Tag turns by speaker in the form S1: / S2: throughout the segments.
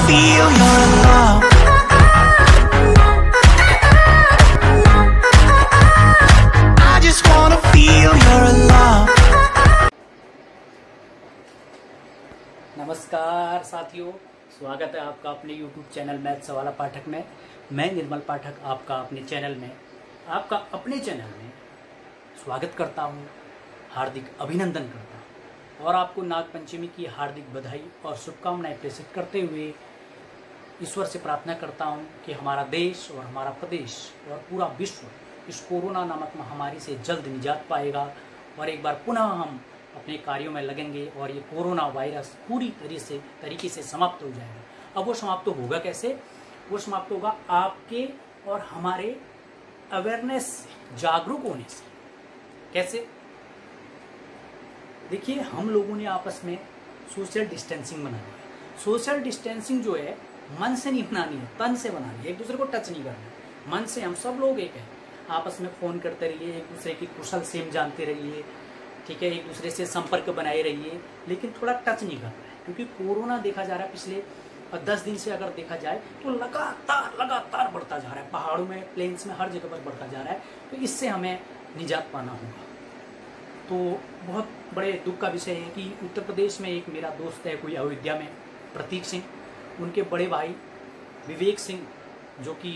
S1: feel your love. I just wanna feel your love.
S2: नमस्कार साथियों, स्वागत है आपका अपने YouTube चैनल मैथ सवाला पाठक में। मैं निर्मल पाठक आपका अपने चैनल में, आपका अपने चैनल में स्वागत करता हूँ, हार्दिक अभिनंदन करता हूँ और आपको नाग पंचमी की हार्दिक बधाई और शुभकामनाएं प्रेषित करते हुए ईश्वर से प्रार्थना करता हूँ कि हमारा देश और हमारा प्रदेश और पूरा विश्व इस कोरोना नामक महामारी से जल्द निजात पाएगा और एक बार पुनः हम अपने कार्यों में लगेंगे और ये कोरोना वायरस पूरी तरीके से समाप्त हो जाएगा। अब वो समाप्त होगा कैसे? वो समाप्त होगा आपके और हमारे अवेयरनेस, जागरूक होने से। कैसे? देखिए, हम लोगों ने आपस में सोशल डिस्टेंसिंग बनानी है। सोशल डिस्टेंसिंग जो है मन से नहीं बनानी है, तन से बनानी है। एक दूसरे को टच नहीं करना है, मन से हम सब लोग एक हैं। आपस में फोन करते रहिए, एक दूसरे की कुशल क्षेम जानते रहिए, ठीक है, एक दूसरे से संपर्क बनाए रहिए, लेकिन थोड़ा टच नहीं करना है, क्योंकि कोरोना देखा जा रहा है पिछले 10 दिन से अगर देखा जाए तो लगातार बढ़ता जा रहा है। पहाड़ों में, प्लेन्स में, हर जगह पर बढ़ता जा रहा है। तो इससे हमें निजात पाना होगा। तो बहुत बड़े दुख का विषय है कि उत्तर प्रदेश में एक मेरा दोस्त है, कोई अयोध्या में, प्रतीक सिंह, उनके बड़े भाई विवेक सिंह, जो कि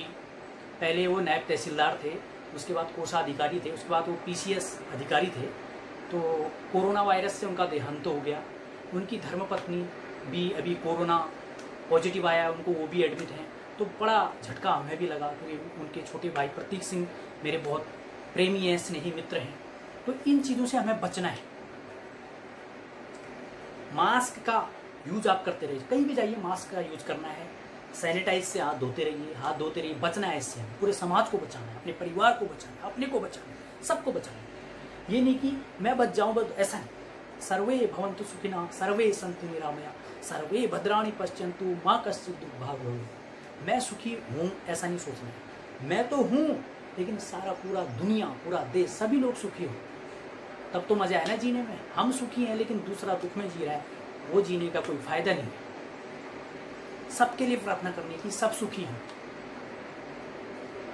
S2: पहले वो नायब तहसीलदार थे, उसके बाद कोषाधिकारी थे, उसके बाद वो PCS अधिकारी थे। तो कोरोना वायरस से उनका देहांत हो गया। उनकी धर्मपत्नी भी अभी कोरोना पॉजिटिव आया, उनको वो भी एडमिट हैं। तो बड़ा झटका हमें भी लगा, क्योंकि उनके छोटे भाई प्रतीक सिंह मेरे बहुत प्रेमी हैं, स्नेही मित्र हैं। तो इन चीज़ों से हमें बचना है। मास्क का यूज आप करते रहिए, कहीं भी जाइए मास्क का यूज करना है। सैनिटाइज से हाथ धोते रहिए, बचना है इससे। पूरे समाज को बचाना है, अपने परिवार को बचाना है, अपने को बचाना है, सबको बचाना है। ये नहीं कि मैं बच जाऊं बस, ऐसा नहीं। सर्वे भवन्तु सुखिनः, सर्वे सन्तु निरामया, सर्वे भद्राणि पश्यन्तु मा कश्चित् दुर्भाग् भवेत्। मैं सुखी हूँ ऐसा नहीं सोचना है। मैं तो हूँ, लेकिन सारा पूरा दुनिया, पूरा देश, सभी लोग सुखी हो, तब तो मजा है ना जीने में। हम सुखी हैं लेकिन दूसरा दुख में जी रहा है, वो जीने का कोई फायदा नहीं है। सबके लिए प्रार्थना करनी कि सब सुखी हैं,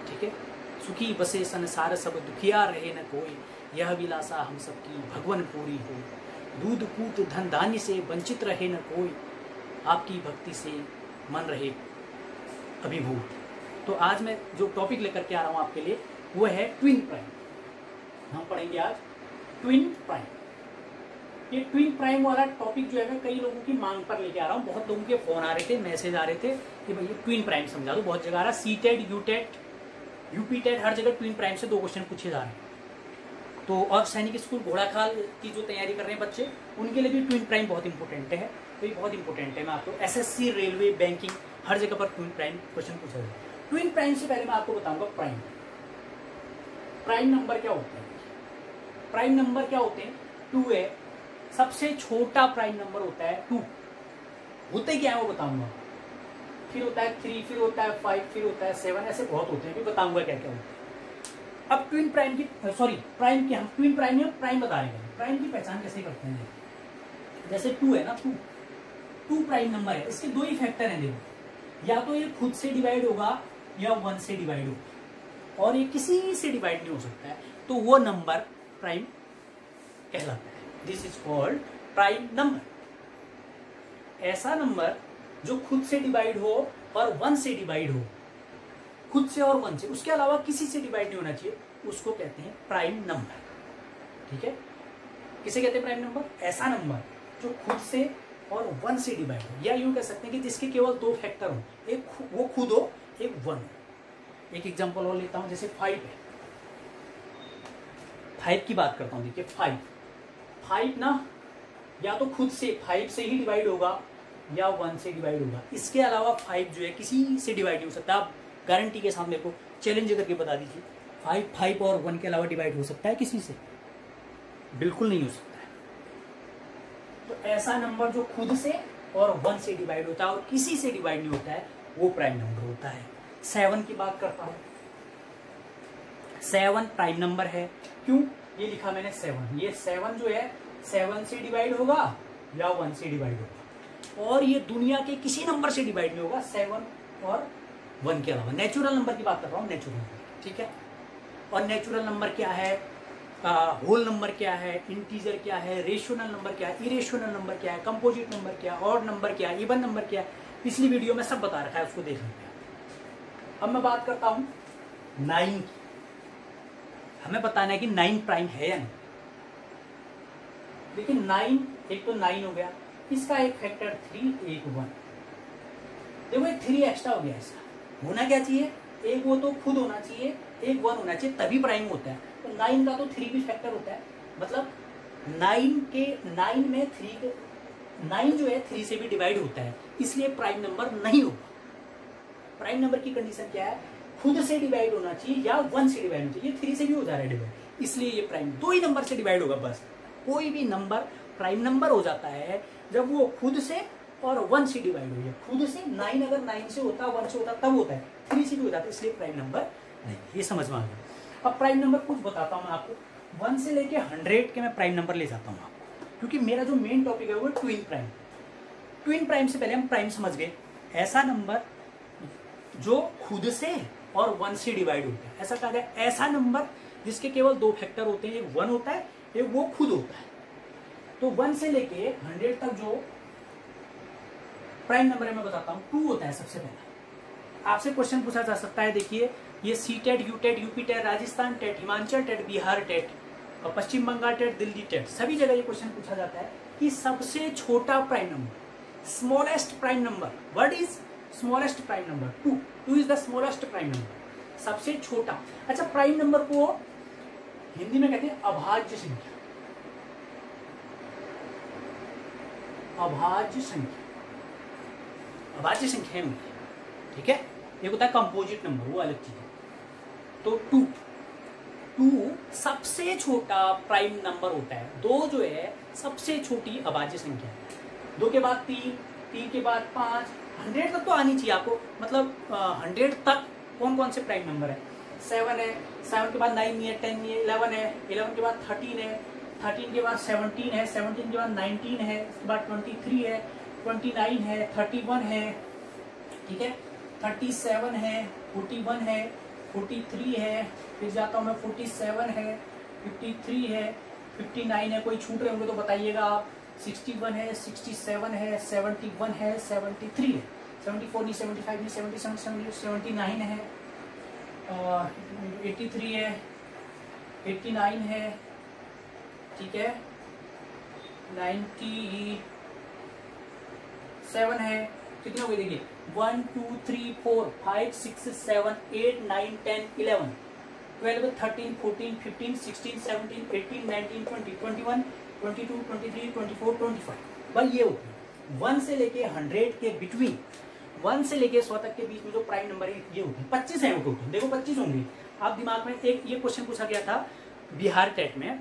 S2: ठीक है। सुखी बसे संसार सब, दुखिया रहे न कोई, यह विलासा हम सबकी भगवन पूरी हो। दूध पूत धन धान्य से वंचित रहे न कोई, आपकी भक्ति से मन रहे अभिभूत। तो आज मैं जो टॉपिक लेकर के आ रहा हूँ आपके लिए, वो है ट्विन प्राइम। हम पढ़ेंगे आज ट्विन प्राइम। ये ट्विन प्राइम वाला टॉपिक जो है मैं कई लोगों की मांग पर लेके आ रहा हूँ। बहुत लोगों के फोन आ रहे थे, मैसेज आ रहे थे कि भाई ये ट्विन प्राइम समझा दो। बहुत जगह आ रहा है, CTET, UTET, UPTET, हर जगह ट्विन प्राइम से 2 क्वेश्चन पूछे जा रहे हैं। तो और सैनिक स्कूल घोड़ाखाल की जो तैयारी कर रहे हैं बच्चे, उनके लिए भी ट्विन प्राइम बहुत इंपॉर्टेंट है। तो ये बहुत इंपॉर्टेंट है। मैं आपको SSC, रेलवे, बैंकिंग, हर जगह पर ट्विन प्राइम क्वेश्चन पूछा जाए। ट्विन प्राइम से पहले मैं आपको बताऊंगा प्राइम नंबर क्या होते हैं। प्राइम नंबर क्या होते हैं? 2 है, सबसे छोटा प्राइम नंबर होता है 2। होते क्या है वो बताऊंगा। फिर होता है 3, फिर होता है 5, फिर होता है 7, ऐसे बहुत होते हैं, भी बताऊंगा क्या क्या होता है। अब ट्विन प्राइम की, प्राइम की, हम ट्विन प्राइम या प्राइम बता रहे हैं। प्राइम की पहचान कैसे करते हैं? जैसे 2 है ना, 2 प्राइम नंबर है। इसके 2 ही फैक्टर हैं। देखो, या तो ये खुद से डिवाइड होगा या 1 से डिवाइड होगा, और ये किसी से डिवाइड नहीं हो सकता है, तो वो नंबर प्राइम कहलाता है। This is called prime number. ऐसा नंबर जो खुद से डिवाइड हो और 1 से डिवाइड हो, खुद से और 1 से, उसके अलावा किसी से डिवाइड नहीं होना चाहिए, उसको कहते हैं प्राइम नंबर, ठीक है। किसे कहते हैं प्राइम नंबर? ऐसा नंबर जो खुद से और 1 से डिवाइड हो, या यूं कह सकते हैं कि जिसके केवल 2 फैक्टर हो, एक वो खुद हो, एक 1 हो। एक एग्जांपल और लेता हूं, जैसे 5 है। 5 की बात करता हूं। देखिए 5 ना, या तो खुद से 5 से ही डिवाइड होगा या 1 से डिवाइड होगा। इसके अलावा 5 जो है किसी से डिवाइड नहीं हो सकता। आप गारंटी के साथ मेरे को चैलेंज करके बता दीजिए, 5 और 1 के अलावा डिवाइड हो सकता है किसी से? बिल्कुल नहीं हो सकता है। तो ऐसा नंबर जो खुद से और 1 से डिवाइड होता है और किसी से डिवाइड नहीं होता है, वो प्राइम नंबर होता है। 7 की बात करता हूं। 7 प्राइम नंबर है। क्यों? ये लिखा मैंने 7। ये 7 जो है 7 से डिवाइड होगा या 1 से डिवाइड होगा। और ये दुनिया के किसी नंबर से डिवाइड नहीं होगा 7 और 1 के अलावा। नेचुरल नंबर की बात कर रहा हूँ, नेचुरल नंबर, ठीक है। और नेचुरल नंबर क्या है, होल नंबर क्या है, इंटीजर क्या है, रेशनल नंबर क्या है, इरेशनल नंबर क्या है, कंपोजिट नंबर क्या है, ऑड नंबर क्या है, इवन नंबर क्या है, पिछली वीडियो में सब बता रखा है, उसको देख लीजिए। अब मैं बात करता हूं 9 की। हमें बताना है कि 9 प्राइम है या नहीं। लेकिन 9, एक तो 9 हो गया, इसका एक फैक्टर 3, एक 1। देखो एक 3 एक्स्ट्रा हो गया, इसका होना क्या चाहिए, एक वो तो खुद होना चाहिए, एक 1 होना चाहिए, तभी प्राइम होता है। तो 9 का तो 3 भी फैक्टर होता है, मतलब 9 में 3 9 जो है 3 से भी डिवाइड होता है, इसलिए प्राइम नंबर नहीं होगा। प्राइम नंबर की कंडीशन क्या है, खुद से डिवाइड होना चाहिए या 1 से डिवाइड होना चाहिए। 3 से भी हो जा रहा है डिवाइड, इसलिए ये प्राइम 2 ही नंबर से डिवाइड होगा बस। कोई भी नंबर प्राइम नंबर हो जाता है जब वो खुद से और 1 से डिवाइड हो जाए। खुद से 9 अगर 9 से होता, 1 से होता तब होता है, 3 से भी हो जाता है, इसलिए प्राइम नंबर नहीं। ये समझ में आ गया। अब प्राइम नंबर कुछ बताता हूँ मैं आपको, 1 से लेके 100 के मैं प्राइम नंबर ले जाता हूँ आपको, क्योंकि मेरा जो मेन टॉपिक है वो ट्विन प्राइम। ट्विन प्राइम से पहले हम प्राइम समझ गए, ऐसा नंबर जो खुद से और 1 से डिवाइड होता है। ऐसा कहा गया ऐसा नंबर जिसके केवल 2 फैक्टर होते हैं, एक 1 होता है, एक वो खुद होता है। तो 1 से लेके 100 तक जो प्राइम नंबर है मैं बताता हूँ, 2 होता है सबसे पहला। आपसे क्वेश्चन पूछा जा सकता है, देखिए ये C TET, U TET, UP TET, Rajasthan TET, Himachal TET, Bihar TET और पश्चिम बंगाल टेट, दिल्ली टेट, सभी जगह ये क्वेश्चन पूछा जाता है कि सबसे छोटा prime number, smallest prime number, what is smallest prime number? 2 is the smallest prime number, सबसे छोटा। अच्छा, प्राइम नंबर को हिंदी में कहते हैं अभाज्य संख्या, अभाज्य संख्या, अभाज्य संख्या है, ठीक है। एक होता है कंपोजिट नंबर, वो अलग चीज है। तो 2 सबसे छोटा प्राइम नंबर होता है। 2 जो है सबसे छोटी अभाज्य संख्या है। 2 के बाद 3 के बाद 5, 100 तक तो आनी चाहिए आपको, मतलब 100 तक कौन कौन से प्राइम नंबर है? 7 है, 7 के बाद 9 नहीं है, 10 नहीं है, 11 है, 11 के बाद 13 है, 13 के बाद 17 है, 17 के बाद 19 है, इसके बाद 23 है, 29 है, 31 है, ठीक है, 37 है, 41 है, 43 है, फिर जाता हूँ मैं 47 है, 53 है, 59 है, कोई छूट रहे होंगे तो बताइएगा आप, 61 है, 67 है, 71 है, 73 है, 74 नहीं, 75 नहीं, 77, 79 है, 83 है, 89 है, ठीक है, 97 है। कितने हो गए देखिए, 1 2 3 4 5 6 7 8 9 10 11 12 13 14 15 16 17 18 19 20 21 22 23 24 25। भाई ये होती है 1 से लेके 100 के बिटवीन, 1 से लेके 100 तक के बीच में जो प्राइम नंबर है ये होते हैं। 25 है वो टोटल, देखो 25 होंगे। आप दिमाग में एक ये क्वेश्चन पूछा गया था बिहार टेट में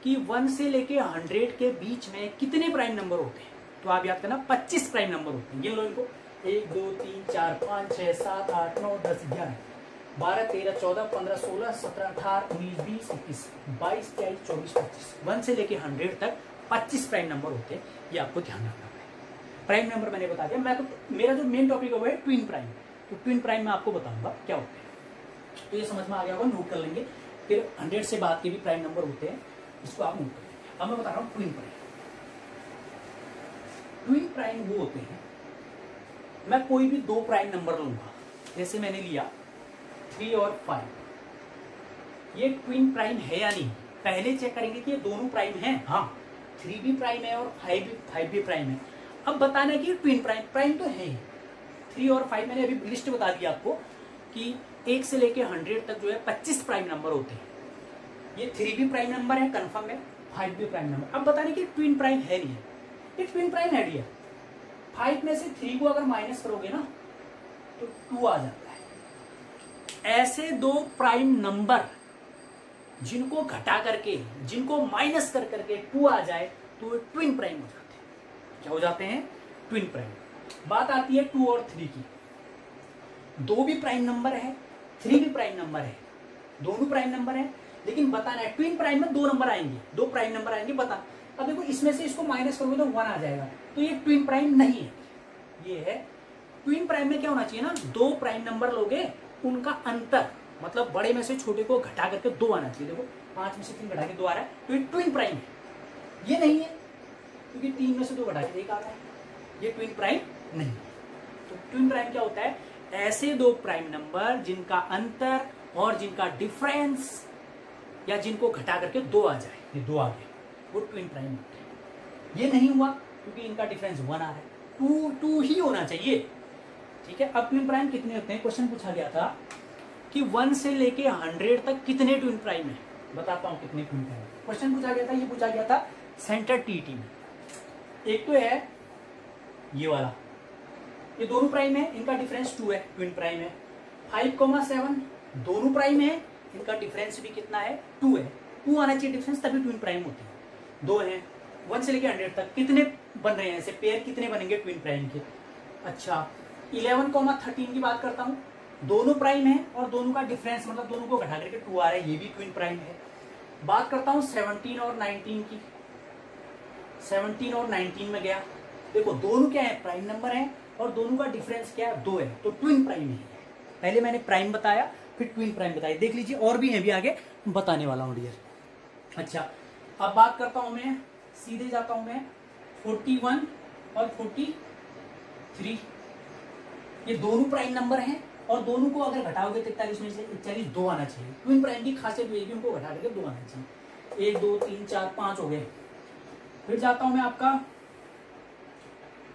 S2: कि 1 से लेके 100 के बीच में कितने प्राइम नंबर होते हैं, तो आप याद करना 25 प्राइम नंबर होते हैं। गिन लो इनको, 1 2 3 4 5 6 7 8 9 10 11 12 13 14 15 16 17 18 19 20 21 22 23 24 25। 1 से लेके 100 तक 25 प्राइम नंबर होते हैं, ये आपको ध्यान रखना पड़ेगा। प्राइम नंबर मैंने बता दिया। मैं तो मेरा जो मेन टॉपिक है वो है ट्विन प्राइम। तो ट्विन प्राइम में आपको बताऊंगा क्या होता है, तो ये समझ में आ गया होगा, नोट कर लेंगे। फिर 100 से बाद के भी प्राइम नंबर होते हैं, इसको आप नोट कर लेंगे। अब मैं बता रहा हूँ ट्विन प्राइम। ट्विन प्राइम वो होते हैं, मैं कोई भी 2 प्राइम नंबर लूंगा, जैसे मैंने लिया 3 और 5, ये ट्विन प्राइम है या नहीं, पहले चेक करेंगे कि ये दोनों प्राइम हैं। हाँ, 3 भी प्राइम है और 5 भी प्राइम है। अब बताना है कि ट्विन प्राइम तो है ही। 3 और 5 मैंने अभी लिस्ट बता दी आपको कि 1 से लेके 100 तक जो है 25 प्राइम नंबर होते हैं। ये 3 भी प्राइम नंबर है कंफर्म है, 5 भी प्राइम नंबर। अब बताने कि ट्विन प्राइम है नहीं है, ये ट्विन प्राइम है नहीं है। 5 में से 3 को अगर माइनस करोगे ना तो 2 आ जाता है। ऐसे 2 प्राइम नंबर जिनको घटा करके, जिनको माइनस कर करके 2 आ जाए तो वो ट्विन प्राइम हो जाते हैं। क्या हो जाते हैं? Twin prime. बात आती है 2 और 3 की। 2 भी प्राइम नंबर है, 3 भी प्राइम नंबर है, दोनों प्राइम नंबर है, लेकिन बताना है ट्विन प्राइम में 2 नंबर आएंगे, 2 प्राइम नंबर आएंगे। बता, अब देखो इसमें से इसको माइनस करोगे तो 1 आ जाएगा, तो ये ट्विन प्राइम नहीं है। ये है ट्विन प्राइम में क्या होना चाहिए ना, दो प्राइम नंबर लोगे उनका अंतर, मतलब बड़े में से छोटे को घटा करके 2 आना चाहिए। देखो 5 में से 3 घटा के 2 आ रहा है, तो ये ट्विन प्राइम है। ये नहीं है क्योंकि 3 में से 2 घटा के 1 आ रहा है, ये ट्विन प्राइम नहीं। तो ट्विन प्राइम क्या होता है, ऐसे दो प्राइम नंबर जिनका अंतर और जिनका डिफरेंस या जिनको घटा करके 2 आ जाए, ये 2 आ गए, वो ट्विन प्राइम होते हैं। ये नहीं हुआ क्योंकि इनका डिफरेंस 1 आ रहा है, 2 ही होना चाहिए। ठीक है, अब ट्विन प्राइम कितने होते हैं, क्वेश्चन पूछा गया था कि 1 से लेके 100 तक कितने ट्विन प्राइम है, बताता हूं कितने ट्विन प्राइम। क्वेश्चन पूछा गया था, ये पूछा गया था सेंटर टीटी में। एक तो है ये वाला, ये दोनों प्राइम है, इनका डिफरेंस 2 है, ट्विन प्राइम है। 5,7 दोनों प्राइम है, इनका डिफरेंस भी कितना है, 2 है। 2 आना चाहिए डिफरेंस, तभी ट्विन प्राइम होती है। 2 है, 1 से लेके 100 तक कितने बन रहे हैं, ऐसे पेयर कितने बनेंगे ट्विन प्राइम के। अच्छा 11,13 की बात करता हूँ, दोनों प्राइम है और दोनों का डिफरेंस मतलब दोनों को घटा करके 2 आ रहा है, ये भी ट्विन प्राइम है। बात करता हूँ 17 और 19 की, 17 और 19 में गया, देखो दोनों क्या है, प्राइम नंबर है और दोनों का डिफरेंस क्या है, 2 है, तो ट्विन प्राइम है। पहले मैंने प्राइम बताया फिर ट्विन प्राइम बताया, देख लीजिए और भी है, भी आगे बताने वाला हूँ डियर। अच्छा अब बात करता हूं मैं, सीधे जाता हूं मैं 41 और 43, ये दोनों प्राइम नंबर हैं और दोनों को अगर घटाओगे 43 में से 41, 2 आना चाहिए। ट्विन प्राइम की खासियत ये है कि उनको घटा करके 2 आना चाहिए। 1 2 3 4 5 हो गए। फिर जाता हूं मैं आपका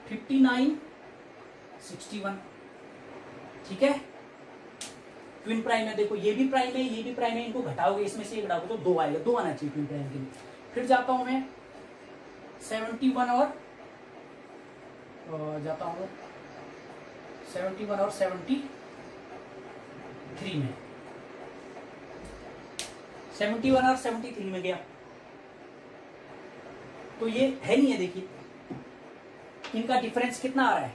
S2: 59 61, ठीक है, ट्विन प्राइम है। देखो ये भी प्राइम है, ये भी प्राइम है, इनको घटाओगे, इसमें से घटाओगे तो 2 आएगा, 2 आना चाहिए ट्विन प्राइम के लिए। फिर जाता हूं मैं 71 और जाता हूं 71 और 73 में, 71 और 73 में गया, तो ये है नहीं है, देखिए इनका डिफरेंस कितना आ रहा है,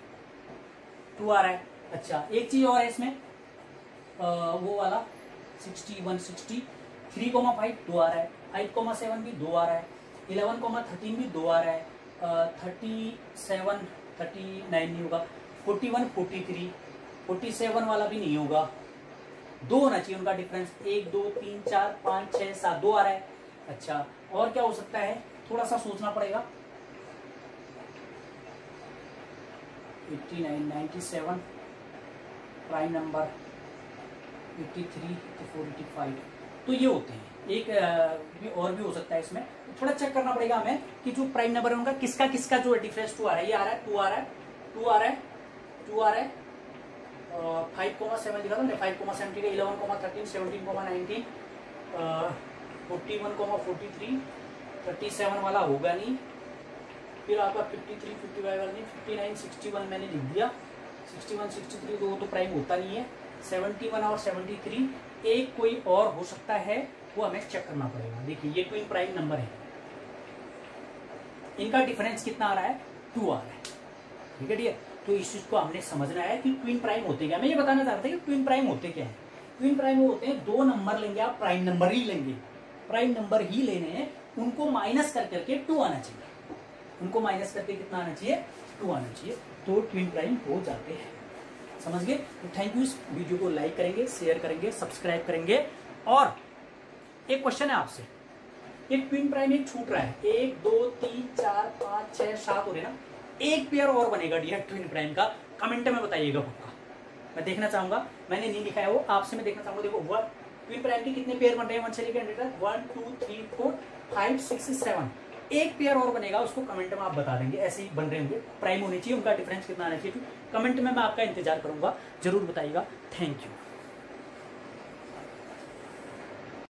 S2: 2 आ रहा है। अच्छा एक चीज और है इसमें, वो वाला 61 63,5 2 आ रहा है, 5,7 भी 2 आ रहा है, 11,13 भी 2 आ रहा है, 37 39 नहीं होगा, 41 43 47 वाला भी नहीं होगा, 2 होना चाहिए उनका डिफरेंस, 1 2 3 4 5 6 7 2 आ रहा है। अच्छा और क्या हो सकता है, थोड़ा सा सोचना पड़ेगा, 89 97 प्राइम नंबर, 83 84 85, तो ये होते हैं। एक भी और भी हो सकता है इसमें, थोड़ा चेक करना पड़ेगा हमें कि जो प्राइम नंबर है उनका किसका किसका जो डिफरेंस 2 आ रहा है, ये आ रहा है 2 आ रहा है 2 आ रहा है 2 आ रहा है, 5,7 दिखा था 5,7 का, 11,13 17,19 41,43 37 वाला होगा नहीं, फिर आपका 53 55 वाला नहीं, 59 61 मैंने लिख दिया, 61 63 तो वो तो प्राइम होता नहीं है, 71 और 73 एक कोई और हो सकता है, वो हमें चेक करना पड़ेगा। देखिए ये ट्विन प्राइम नंबर है, इनका डिफरेंस कितना आ रहा है, 2 आ रहा है, ठीक है डियर। तो इस चीज को हमने समझना है कि ट्विन प्राइम होते क्या, मैं ये बताना चाहता था कि ट्विन प्राइम होते क्या है। ट्विन प्राइम वो होते हैं, 2 नंबर लेंगे आप, प्राइम नंबर ही लेंगे, प्राइम नंबर ही लेने हैं, उनको माइनस कर करके 2 आना चाहिए, उनको माइनस करके कितना आना चाहिए, 2 आना चाहिए, तो ट्विन प्राइम हो जाते हैं। समझ गए? तो थैंक यू। इस वीडियो को लाइक करेंगे, शेयर करेंगे, सब्सक्राइब करेंगे। और एक क्वेश्चन है आपसे, एक ट्विन प्राइम एक छूट रहा है, 1 2 3 4 5 6 7 हो रहे ना, एक पेयर और बनेगा डियर ट्विन प्राइम का, कमेंट में बताइएगा पक्का, मैं देखना चाहूंगा, मैंने नहीं लिखा है वो, आपसे मैं देखना चाहूंगा। देखो हुआ ट्विन प्राइम के कितने पेयर बन रहे हैं 1 से लेकर 100 तक, 1 2 3 4 5 6 7, एक पेयर और बनेगा, उसको कमेंट में आप बता देंगे, ऐसे ही बन रहे होंगे, प्राइम होने चाहिए, उनका डिफरेंस कितना आना चाहिए, कमेंट में मैं आपका इंतजार करूंगा, जरूर बताइएगा। Thank you.